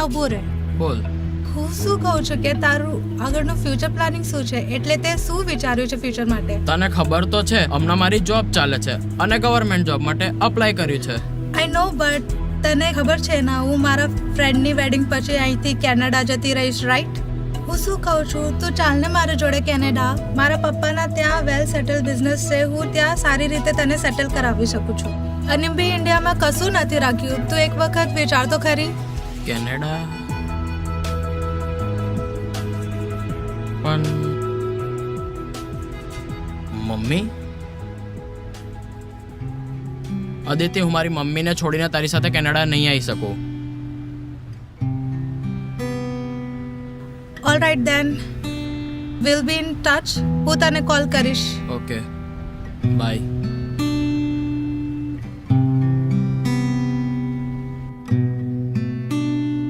અહીંયા ઊભો રહે. બોલ. હું શું કહું છું કે તારું આગળનું ફ્યુચર પ્લાનિંગ શું છે, એટલે તે શું વિચાર્યું છે ફ્યુચર માટે? તને ખબર તો છે હમણાં મારી જોબ ચાલે છે અને ગવર્મેન્ટ જોબ માટે અપ્લાય કર્યું છે. આઈ નો, બટ તને ખબર છે ને હું મારા ફ્રેન્ડની વેડિંગ પછી અહીંથી કેનેડા જતી રહીશ, રાઈટ? હું શું કહું છું, તું ચાલ ને મારા જોડે કેનેડા. મારા પપ્પાના ત્યાં વેલ સેટલ બિઝનેસ છે, હું ત્યાં સારી રીતે તને સેટલ કરાવી શકું છું. અને બી ઇન્ડિયામાં કશું નથી રાખ્યું, તું એક વખત વિચાર તો ખરી. કેનેડા પણ મમ્મી, અદિતિ, હું મારી મમ્મીને છોડીને તારી સાથે કેનેડા નહીં આવી શકું. All right then, will be in touch. હું તને કોલ કરીશ. Okay, by.